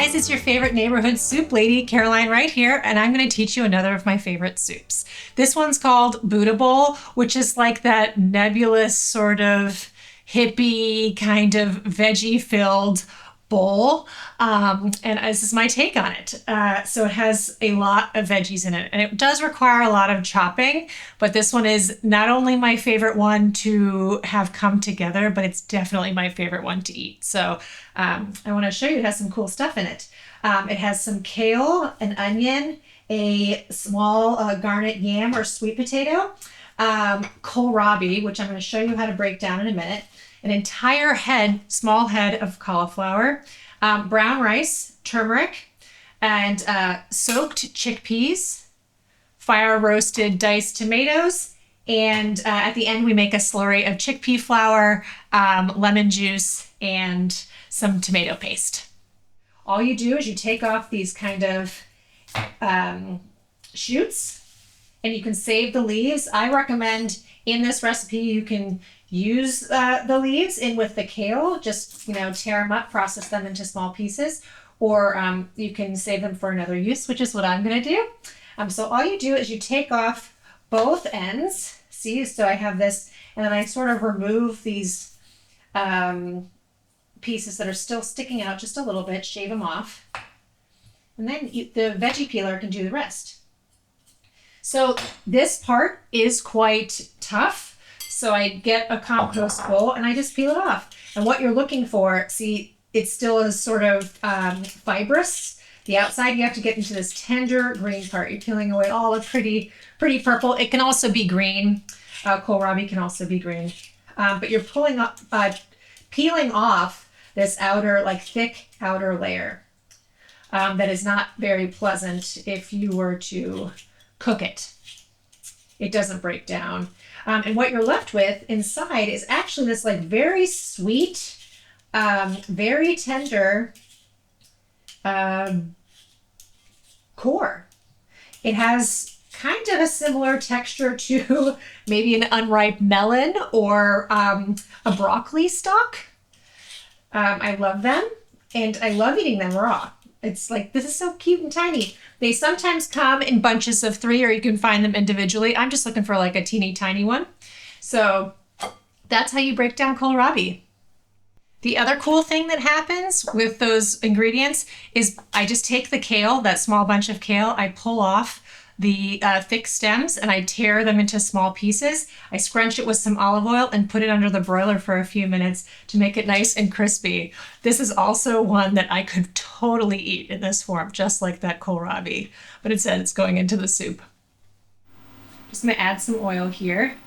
guys, it's your favorite neighborhood soup lady, Caroline, right here, and I'm going to teach you another of my favorite soups. This one's called Buddha Bowl, which is like that nebulous sort of hippie kind of veggie-filled bowl, and this is my take on it. So it has a lot of veggies in it, and it does require a lot of chopping, but this one is not only my favorite one to have come together, but it's definitely my favorite one to eat. So I want to show you, it has some cool stuff in it. It has some kale, an onion, a small garnet yam or sweet potato, kohlrabi, which I'm going to show you how to break down in a minute, an entire small head of cauliflower, brown rice, turmeric, and soaked chickpeas, fire roasted diced tomatoes, and at the end we make a slurry of chickpea flour, lemon juice, and some tomato paste. All you do is you take off these kind of shoots, and you can save the leaves. I recommend in this recipe you can use the leaves in with the kale, just tear them up, process them into small pieces, or you can save them for another use, which is what I'm going to do. So all you do is you take off both ends. See, so I have this, and then I sort of remove these pieces that are still sticking out just a little bit, shave them off, and then the veggie peeler can do the rest. So this part is quite tough. So I get a compost bowl and I just peel it off. And what you're looking for, see, it still is sort of fibrous. The outside, you have to get into this tender green part. You're peeling away all the pretty purple. It can also be green. Kohlrabi can also be green. But you're peeling off this outer, like thick outer layer that is not very pleasant if you were to cook it. It doesn't break down. And what you're left with inside is actually this like very sweet, very tender core. It has kind of a similar texture to maybe an unripe melon or a broccoli stalk. I love them, and I love eating them raw. It's like, this is so cute and tiny. They sometimes come in bunches of 3, or you can find them individually. I'm just looking for like a teeny tiny one. So that's how you break down kohlrabi. The other cool thing that happens with those ingredients is I just take the kale, that small bunch of kale, I pull off the thick stems and I tear them into small pieces. I scrunch it with some olive oil and put it under the broiler for a few minutes to make it nice and crispy. This is also one that I could totally eat in this form, just like that kohlrabi, but instead it's going into the soup. Just gonna add some oil here.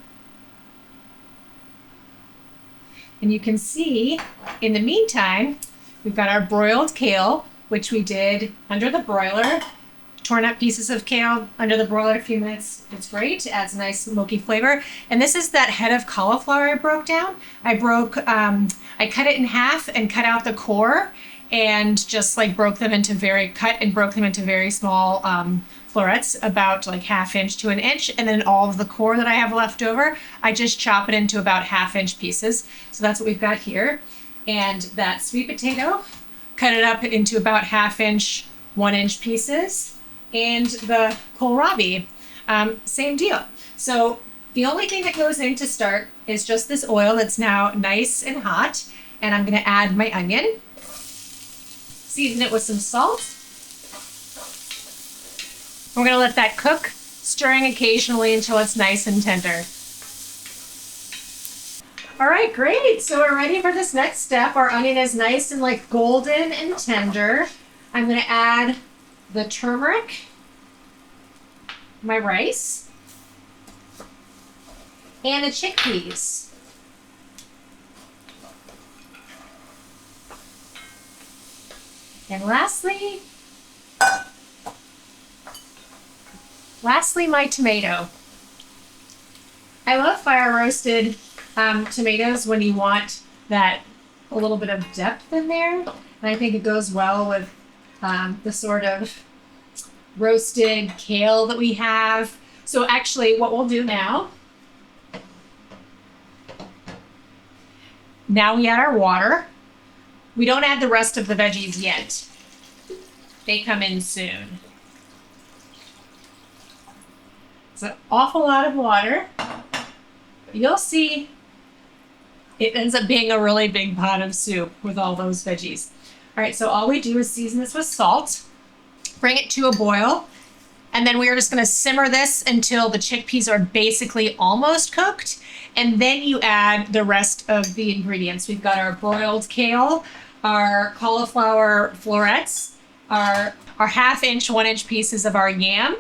And you can see, in the meantime, we've got our broiled kale, which we did under the broiler. Torn up pieces of kale under the broiler a few minutes. It's great. It adds a nice smoky flavor. And this is that head of cauliflower I broke down. I cut it in half and cut out the core and just like broke them into very small florets, about like 1/2 inch to 1 inch. And then all of the core that I have left over, I just chop it into about 1/2 inch pieces. So that's what we've got here. And that sweet potato, cut it up into about 1/2 inch, 1 inch pieces. And the kohlrabi, same deal. So the only thing that goes in to start is just this oil that's now nice and hot. And I'm going to add my onion, season it with some salt. We're going to let that cook, stirring occasionally until it's nice and tender. All right, great. So we're ready for this next step. Our onion is nice and like golden and tender. I'm going to add the turmeric, my rice, and the chickpeas. And lastly, my tomato. I love fire roasted tomatoes when you want that a little bit of depth in there. And I think it goes well with the sort of roasted kale that we have. So actually what we'll do now we add our water. We don't add the rest of the veggies yet. They come in soon. It's an awful lot of water. You'll see it ends up being a really big pot of soup with all those veggies. All right, so all we do is season this with salt, bring it to a boil, and then we are just gonna simmer this until the chickpeas are basically almost cooked. And then you add the rest of the ingredients. We've got our broiled kale, our cauliflower florets, our half-inch, 1-inch pieces of our yam,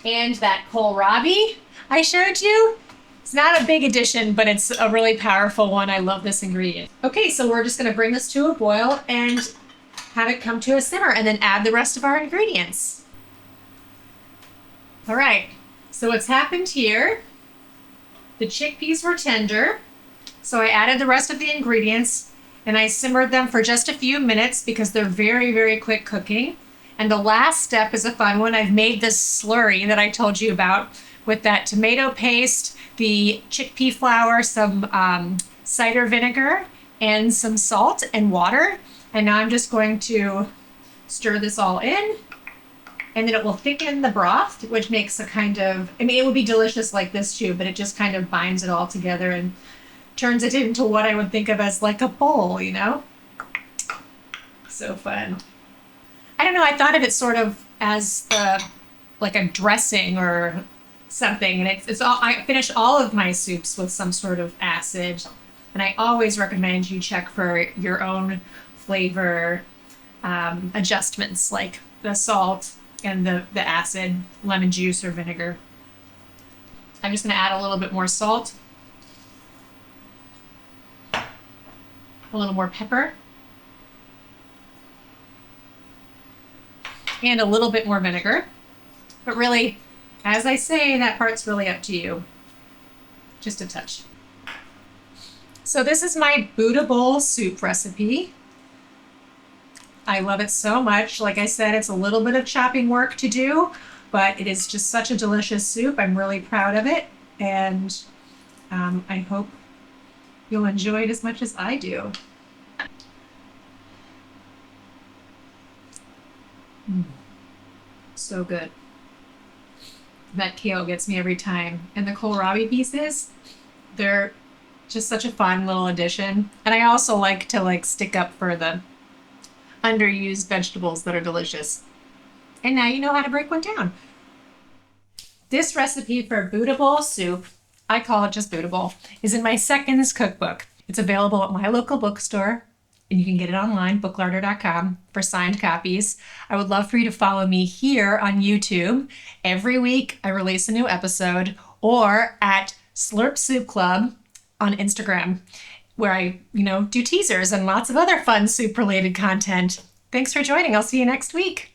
and that kohlrabi I showed you. It's not a big addition, but it's a really powerful one. I love this ingredient. Okay, so we're just gonna bring this to a boil and have it come to a simmer and then add the rest of our ingredients. All right, so what's happened here, the chickpeas were tender, so I added the rest of the ingredients and I simmered them for just a few minutes because they're very, very quick cooking. And the last step is a fun one. I've made this slurry that I told you about with that tomato paste, the chickpea flour, some cider vinegar, and some salt and water. And now I'm just going to stir this all in, and then it will thicken the broth, which makes a kind of, I mean, it would be delicious like this too, but it just kind of binds it all together and turns it into what I would think of as like a bowl, you know? So fun. I don't know, I thought of it sort of as like a dressing or something, and it's all, I finish all of my soups with some sort of acid, and I always recommend you check for your own flavor adjustments, like the salt and the acid, lemon juice or vinegar. I'm just going to add a little bit more salt, a little more pepper, and a little bit more vinegar. But really, as I say, that part's really up to you. Just a touch. So this is my Buddha bowl soup recipe. I love it so much. Like I said, it's a little bit of chopping work to do, but it is just such a delicious soup. I'm really proud of it, and I hope you'll enjoy it as much as I do. So good. That kale gets me every time. And the kohlrabi pieces, they're just such a fun little addition. And I also like to stick up for the underused vegetables that are delicious. And now you know how to break one down. This recipe for Buddha bowl soup, I call it just Buddha bowl, is in my seconds cookbook. It's available at my local bookstore, and you can get it online, booklarder.com, for signed copies. I would love for you to follow me here on YouTube. Every week I release a new episode, or at Slurp Soup Club on Instagram, where I, do teasers and lots of other fun soup-related content. Thanks for joining. I'll see you next week.